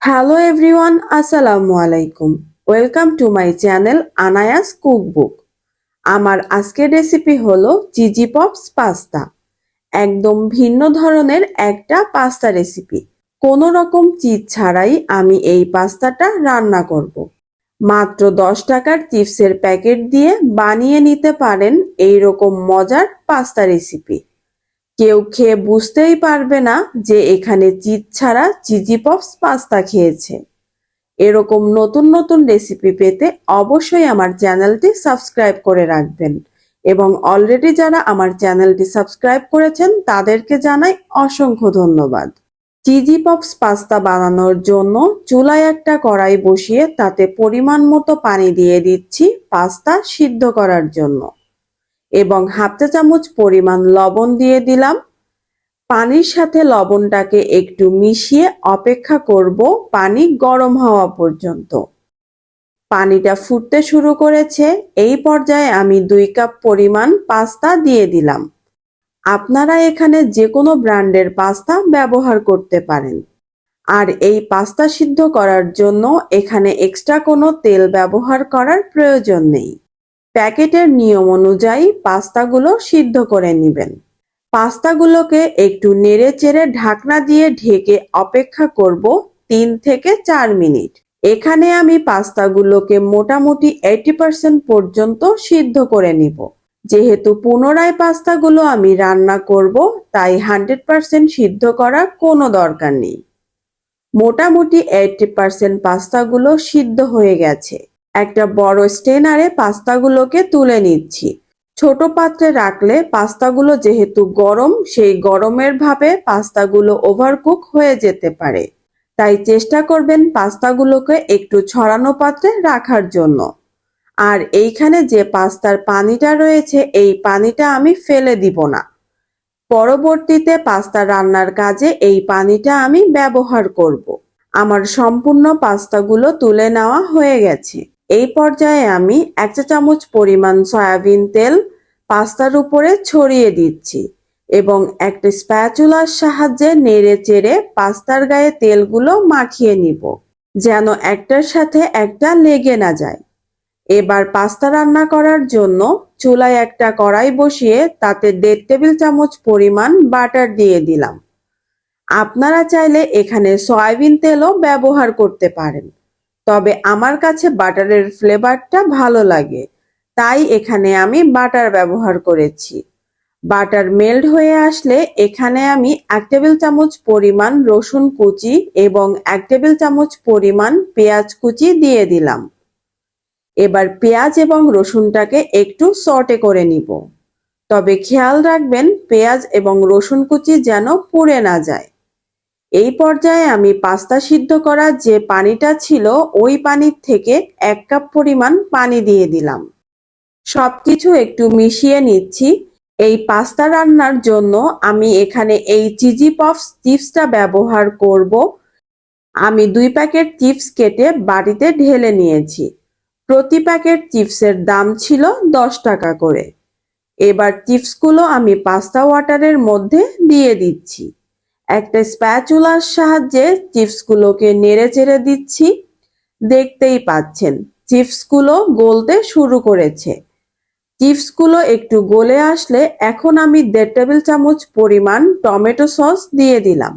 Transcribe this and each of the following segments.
Hello everyone, আসসালামু আলাইকুম। Welcome to my channel Anaya's cookbook. আমার আজকের রেসিপি হলো চিজি পপস পাস্তা। একদম ভিন্ন ধরনের একটা পাস্তা রেসিপি। কোনো রকম চিজ ছাড়াই আমি এই পাস্তাটা রান্না করব। মাত্র 10 টাকার চিপসের প্যাকেট দিয়ে বানিয়ে নিতে পারেন এই রকম মজার পাস্তা রেসিপি। কেউ খেয়ে বুঝতেই পারবে না যে এখানে চিজ ছাড়া চিজি পপস পাস্তা খেয়েছে। এরকম নতুন নতুন রেসিপি পেতে অবশ্যই আমার চ্যানেলটি সাবস্ক্রাইব করে রাখবেন এবং অলরেডি যারা আমার চ্যানেলটি সাবস্ক্রাইব করেছেন তাদেরকে জানাই অসংখ্য ধন্যবাদ। চিজি পপস পাস্তা বানানোর জন্য চুলায় একটা কড়াই বসিয়ে তাতে পরিমাণ মতো পানি দিয়ে দিচ্ছি পাস্তা সিদ্ধ করার জন্য এবং হাফ চা চামচ পরিমাণ লবণ দিয়ে দিলাম। পানির সাথে লবণটাকে একটু মিশিয়ে অপেক্ষা করব পানি গরম হওয়া পর্যন্ত। পানিটা ফুটতে শুরু করেছে। এই পর্যায়ে আমি 2 কাপ পরিমাণ পাস্তা দিয়ে দিলাম। আপনারা এখানে যে কোনো ব্র্যান্ডের পাস্তা ব্যবহার করতে পারেন। আর এই পাস্তা সিদ্ধ করার জন্য এখানে এক্সট্রা কোনো তেল ব্যবহার করার প্রয়োজন নেই। প্যাকেটের নিয়ম অনুযায়ী পাস্তাগুলো সিদ্ধ করে নেবেন। পাস্তাগুলোকে একটু নেড়েচেড়ে ঢাকনা দিয়ে ঢেকে অপেক্ষা করব 3 থেকে 4 মিনিট। এখানে আমি পাস্তাগুলোকে মোটামুটি 80% পর্যন্ত সিদ্ধ করে নিব। যেহেতু পুনরায় পাস্তাগুলো আমি রান্না করব, তাই 100% সিদ্ধ করার কোনো দরকার নেই। মোটামুটি 80% পাস্তাগুলো সিদ্ধ হয়ে গেছে। একটা বড় স্ট্রেনারে পাস্তাগুলোকে তুলে নিচ্ছি। ছোট পাত্রে রাখলে পাস্তাগুলো যেহেতু গরম, সেই গরমের ভাবে পাস্তাগুলো ওভারকুক হয়ে যেতে পারে। তাই চেষ্টা করবেন পাস্তাগুলোকে একটু ছড়ানো পাত্রে রাখার জন্য। আর এইখানে যে পাস্তার পানিটা রয়েছে, এই পানিটা আমি ফেলে দিব না। পরবর্তীতে পাস্তা রান্নার কাজে এই পানিটা আমি ব্যবহার করব। আমার সম্পূর্ণ পাস্তাগুলো তুলে নেওয়া হয়ে গেছে। এই পর্যায়ে আমি 1 চা চামচ পরিমাণ সয়াবিন তেল পাস্তার উপরে ছড়িয়ে দিচ্ছি এবং একটা স্প্যাচুলার সাহায্যে নেড়ে চেড়ে পাস্তার গায়ে তেলগুলো মাখিয়ে নিব, যেন একটার সাথে একটা লেগে না যায়। এবার পাস্তা রান্না করার জন্য চুলায় একটা কড়াই বসিয়ে তাতে 1.5 টেবিল চামচ পরিমাণ বাটার দিয়ে দিলাম। আপনারা চাইলে এখানে সয়াবিন তেলও ব্যবহার করতে পারেন, তবে আমার কাছে বাটারের ফ্লেভারটা ভালো লাগে, তাই এখানে আমি বাটার ব্যবহার করেছি। বাটার মেল্ট হয়ে আসলে এখানে আমি 1 টেবিল চামচ পরিমাণ রসুন কুচি এবং 1 টেবিল চামচ পরিমাণ পেঁয়াজ কুচি দিয়ে দিলাম। এবার পেঁয়াজ এবং রসুনটাকে একটু সটে করে নিব, তবে খেয়াল রাখবেন পেঁয়াজ এবং রসুন কুচি যেন পুড়ে না যায়। এই পর্যায়ে আমি পাস্তা সিদ্ধ করা যে পানিটা ছিল, ওই পানির থেকে 1 কাপ পরিমাণ পানি দিয়ে দিলাম। সবকিছু একটু মিশিয়ে নিচ্ছি। এই পাস্তা রান্নার জন্য আমি এখানে এই চিজি পপস চিপসটা ব্যবহার করব। আমি 2 প্যাকেট চিপস কেটে বাটিতে ঢেলে নিয়েছি। প্রতি প্যাকেট চিপসের দাম ছিল 10 টাকা করে। এবার চিপসগুলো আমি পাস্তা ওয়াটারের মধ্যে দিয়ে দিচ্ছি। একটা স্প্যাচুলার সাহায্যে চিপসগুলোকে নেড়েচেড়ে দিচ্ছি। দেখতেই পাচ্ছেন চিপসগুলো গলতে শুরু করেছে। চিপসগুলো একটু গলে আসলে এখন আমি 1.5 টেবিল চামচ পরিমাণ টমেটো সস দিয়ে দিলাম।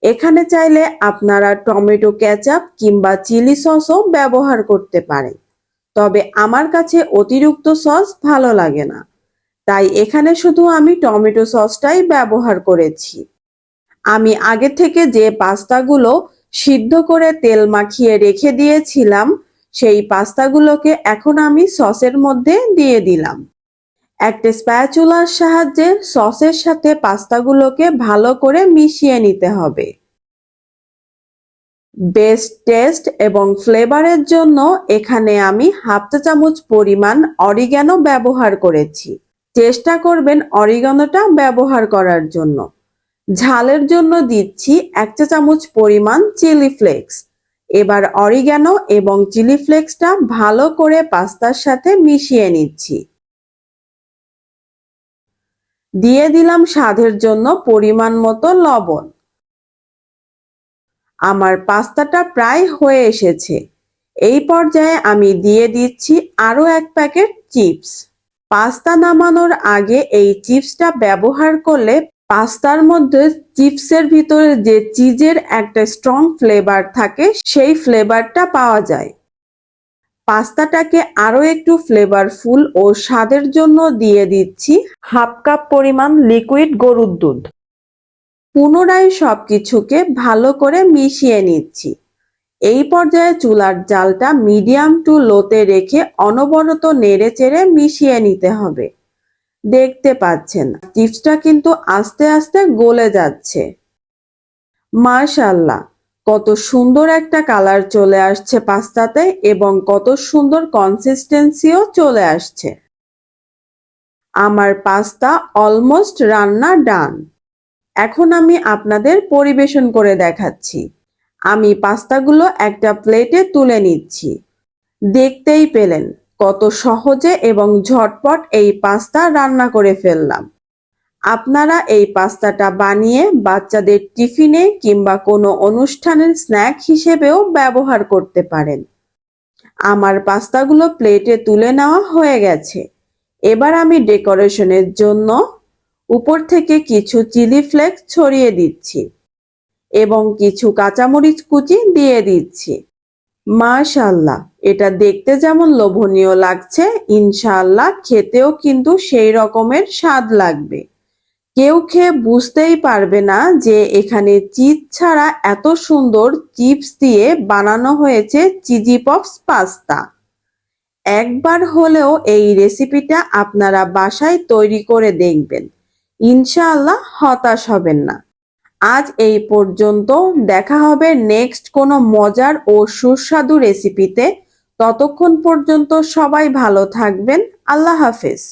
এখানে চাইলে আপনারা টমেটো কেচাপ কিংবা চিলি সসও ব্যবহার করতে পারেন, তবে আমার কাছে অতিরিক্ত সস ভালো লাগে না, তাই এখানে শুধু আমি টমেটো সসটাই ব্যবহার করেছি। আমি আগে থেকে যে পাস্তাগুলো সিদ্ধ করে তেল মাখিয়ে রেখে দিয়েছিলাম, সেই পাস্তাগুলোকে এখন আমি সসের মধ্যে দিয়ে দিলাম। একটা স্প্যাচুলার সাহায্যে সসের সাথে পাস্তাগুলোকে ভালো করে মিশিয়ে নিতে হবে। বেস্ট টেস্ট এবং ফ্লেভারের জন্য এখানে আমি হাফ চা চামচ পরিমাণ অরিগ্যানো ব্যবহার করেছি। চেষ্টা করবেন অরিগ্যানোটা ব্যবহার করার জন্য। ঝালের জন্য দিচ্ছি 1 চা চামচ পরিমাণ চিলি ফ্লেক্স। এবার অরিগ্যানো এবং চিলি ফ্লেক্সটা ভালো করে পাস্তার সাথে মিশিয়ে নিচ্ছি। দিয়ে দিলাম স্বাদের জন্য পরিমাণ মতো লবণ। আমার পাস্তাটা প্রায় হয়ে এসেছে। এই পর্যায়ে আমি দিয়ে দিচ্ছি আরো 1 প্যাকেট চিপস। পাস্তা নামানোর আগে এই চিপসটা ব্যবহার করলে পাস্তার মধ্যে চিপসের ভিতরে যে চিজের একটা স্ট্রং ফ্লেভার থাকে সেই ফ্লেভারটা পাওয়া যায়। পাস্তাটাকে আরো একটু ফ্লেভারফুল ও স্বাদের জন্য দিয়ে দিচ্ছি 1/2 কাপ পরিমাণ লিকুইড গরুর দুধ। পুনরায় সবকিছুকে ভালো করে মিশিয়ে নিচ্ছি। এই পর্যায়ে চুলার জালটা মিডিয়াম টু লোতে রেখে অনবরত নেড়েচেড়ে মিশিয়ে নিতে হবে। দেখতে পাচ্ছেন চিপসটা কিন্তু আস্তে আস্তে গলে যাচ্ছে। মাশাআল্লাহ, কত সুন্দর একটা কালার চলে আসছে পাস্তাতে এবং কত সুন্দর কনসিস্টেন্সিও চলে আসছে। আমার পাস্তা অলমোস্ট রান্না ডান। এখন আমি আপনাদের পরিবেশন করে দেখাচ্ছি। আমি পাস্তাগুলো একটা প্লেটে তুলে নিচ্ছি। দেখতেই পেলেন কত সহজে এবং ঝটপট এই পাস্তা রান্না করে ফেললাম। আপনারা এই পাস্তাটা বানিয়ে বাচ্চাদের টিফিনে কিংবা কোনো অনুষ্ঠানের স্ন্যাক হিসেবেও ব্যবহার করতে পারেন। আমার পাস্তাগুলো প্লেটে তুলে নেওয়া হয়ে গেছে। এবার আমি ডেকোরেশনের জন্য উপর থেকে কিছু চিলি ফ্লেক্স ছড়িয়ে দিচ্ছি এবং কিছু কাঁচামরিচ কুচি দিয়ে দিচ্ছি। মাশাআল্লাহ, এটা দেখতে যেমন লোভনীয় লাগছে, ইনশাআল্লাহ খেতেও কিন্তু সেই রকমের স্বাদ লাগবে। কেউ খেয়ে বুঝতেই পারবে না যে এখানে চিজ ছাড়া এত সুন্দর চিপস দিয়ে বানানো হয়েছে চিজি পপস পাস্তা। একবার হলেও এই রেসিপিটা আপনারা বাসায় তৈরি করে দেখবেন, ইনশাআল্লাহ হতাশ হবেন না। আজ এই পর্যন্ত, দেখা হবে নেক্সট কোনো মজার ও সুস্বাদু রেসিপিতে। ততক্ষণ পর্যন্ত সবাই ভালো থাকবেন। আল্লাহ হাফেজ।